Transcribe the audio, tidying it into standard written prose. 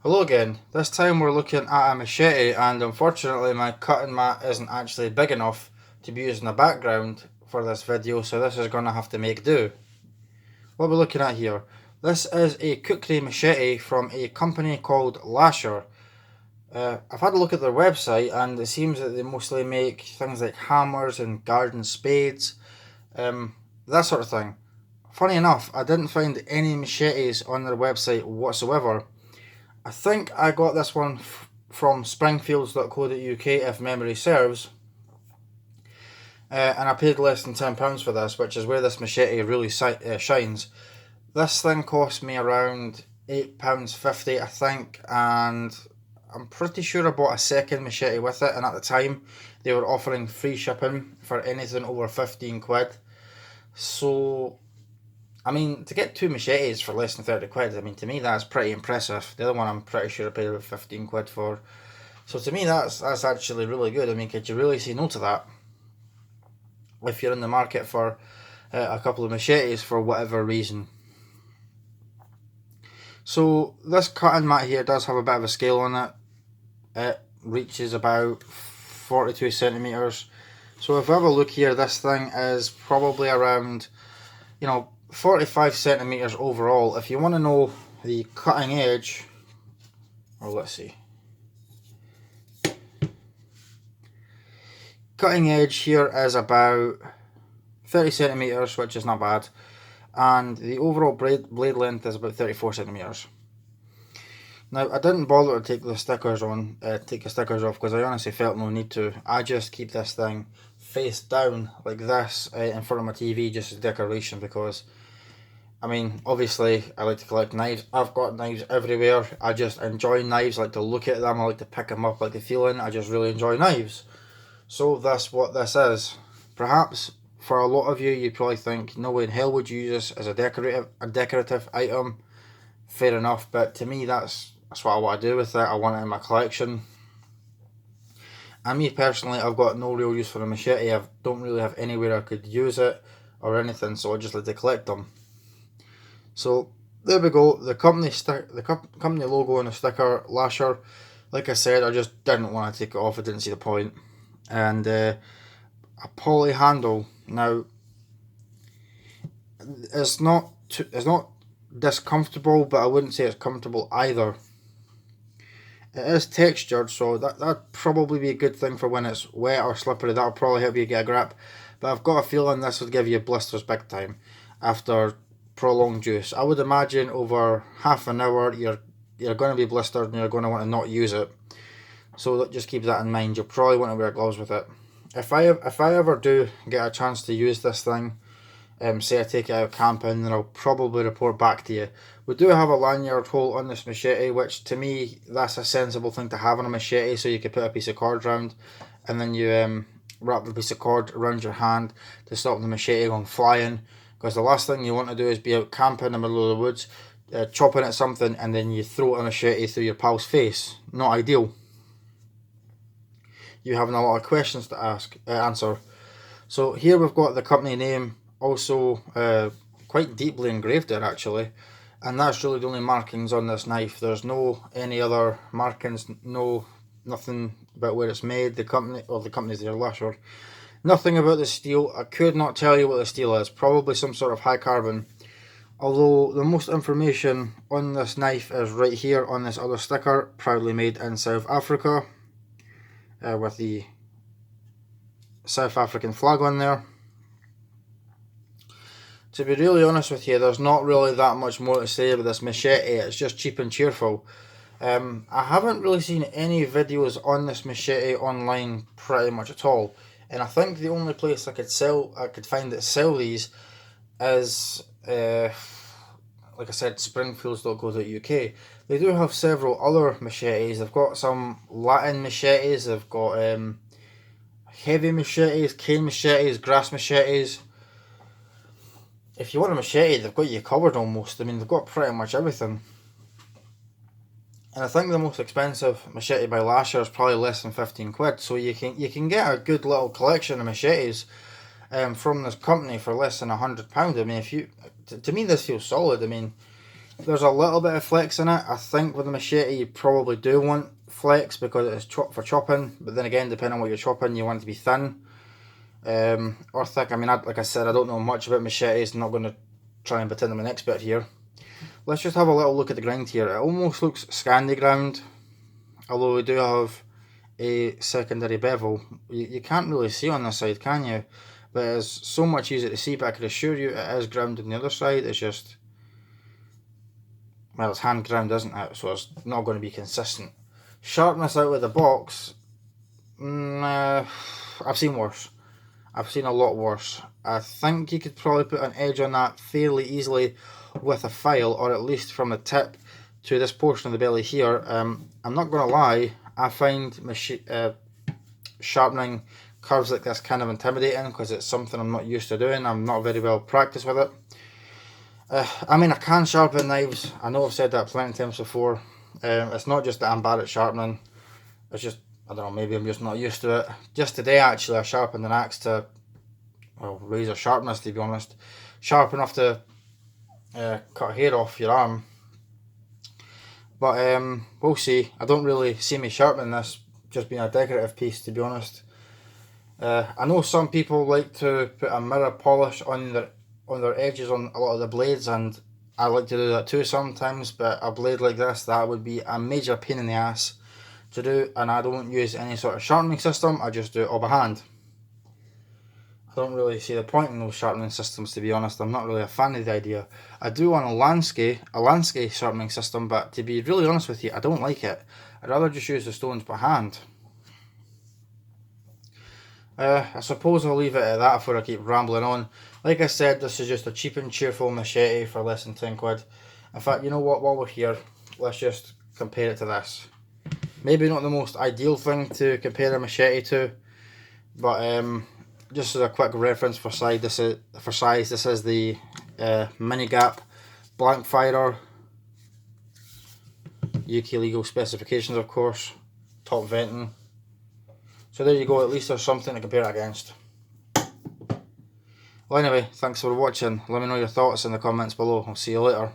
Hello again. This time we're looking at a machete, and unfortunately my cutting mat isn't actually big enough to be used in the background for this video, so this is going to have to make do. What we're looking at here, this is a Kukri Machete from a company called Lasher. I've had a look at their website and it seems that they mostly make things like hammers and garden spades, that sort of thing. Funny enough, I didn't find any machetes on their website whatsoever. I think I got this one from springfields.co.uk if memory serves, and I paid less than £10 for this, which is where this machete really shines. This thing cost me around £8.50 I think, and I'm pretty sure I bought a second machete with it, and at the time they were offering free shipping for anything over 15 quid. So I mean, to get two machetes for less than 30 quid, I mean, to me that's pretty impressive. The other one I'm pretty sure I paid about 15 quid for. So to me that's actually really good. I mean, could you really say no to that? If you're in the market for a couple of machetes for whatever reason. So this cutting mat here does have a bit of a scale on it. It reaches about 42 centimetres. So if we have a look here, this thing is probably around, 45 centimetres overall. If you want to know the cutting edge, or let's see, cutting edge here is about 30 centimetres, which is not bad, and the overall blade length is about 34 centimetres. Now, I didn't bother to take the stickers off because I honestly felt no need to. I just keep this thing face down like this in front of my TV just as decoration because, I mean, obviously I like to collect knives. I've got knives everywhere. I just enjoy knives. I like to look at them. I like to pick them up, I like the feeling. I just really enjoy knives. So that's what this is. Perhaps for a lot of you, you probably think, no way in hell would you use this as a decorative item. Fair enough, but to me that's what I want to do with it. I want it in my collection. And me personally, I've got no real use for a machete. I don't really have anywhere I could use it or anything, so I just like to collect them. So there we go. The company logo on the sticker, Lasher. Like I said, I just didn't want to take it off. I didn't see the point. And a poly handle. Now, it's not discomfortable, but I wouldn't say it's comfortable either. It is textured, so that'd probably be a good thing for when it's wet or slippery. That'll probably help you get a grip. But I've got a feeling this would give you blisters big time after prolonged use. I would imagine over half an hour you're going to be blistered and you're going to want to not use it. So just keep that in mind. You'll probably want to wear gloves with it. If I ever do get a chance to use this thing, say I take it out camping, then I'll probably report back to you. We do have a lanyard hole on this machete, which to me that's a sensible thing to have on a machete, so you could put a piece of cord around and then you wrap the piece of cord around your hand to stop the machete going flying, because the last thing you want to do is be out camping in the middle of the woods, chopping at something and then you throw a machete through your pal's face. Not ideal. You're having a lot of questions to answer. So here we've got the company name also quite deeply engraved there actually, and that's really the only markings on this knife. There's no any other markings, nothing about where it's made, the company's there, Lasher. Nothing about the steel. I could not tell you what the steel is. Probably some sort of high carbon, although the most information on this knife is right here on this other sticker, proudly made in South Africa, with the South African flag on there. To be really honest with you, there's not really that much more to say about this machete. It's just cheap and cheerful. I haven't really seen any videos on this machete online pretty much at all, and I think the only place I could find that sell these is like I said, springfields.co.uk. They do have several other machetes. They've got some Latin machetes. They've got heavy machetes, cane machetes, grass machetes. If you want a machete, they've got you covered almost. I mean, they've got pretty much everything. And I think the most expensive machete by Lasher is probably less than 15 quid. So you can get a good little collection of machetes from this company for less than £100. I mean, to me this feels solid. I mean, There's a little bit of flex in it. I think with the machete you probably do want flex because it's for chopping, but then again, depending on what you're chopping, you want it to be thin or thick. I mean, like I said, I don't know much about machetes. I'm not going to try and pretend I'm an expert here. Let's just have a little look at the grind here. It almost looks Scandi ground, although we do have a secondary bevel. You can't really see on this side, can you? But it's so much easier to see, but I can assure you it is ground on the other side. It's just, well, it's hand ground, isn't it? So it's not going to be consistent. Sharpness out of the box, I've seen worse. I've seen a lot worse. I think you could probably put an edge on that fairly easily with a file, or at least from the tip to this portion of the belly here. I'm not going to lie, I find sharpening curves like this kind of intimidating because it's something I'm not used to doing. I'm not very well practiced with it. I mean, I can sharpen knives. I know I've said that plenty of times before. It's not just that I'm bad at sharpening. It's just, I don't know, maybe I'm just not used to it. Just today, actually, I sharpened an axe to, well, razor sharpness, to be honest. Sharp enough to cut hair off your arm. But we'll see. I don't really see me sharpening this just being a decorative piece, to be honest. I know some people like to put a mirror polish on their edges on a lot of the blades, and I like to do that too sometimes, but a blade like this, that would be a major pain in the ass to do, and I don't use any sort of sharpening system. I just do it all by hand. I don't really see the point in those sharpening systems, to be honest. I'm not really a fan of the idea. I do want a landscape sharpening system, but to be really honest with you, I don't like it. I'd rather just use the stones by hand. I suppose I'll leave it at that before I keep rambling on. Like I said, this is just a cheap and cheerful machete for less than 10 quid. In fact, you know what, while we're here, let's just compare it to this. Maybe not the most ideal thing to compare a machete to, but just as a quick reference for size, this is the Mini Gap Blank Firer. UK legal specifications, of course. Top venting. So there you go, at least there's something to compare it against. Well, anyway, thanks for watching. Let me know your thoughts in the comments below. I'll see you later.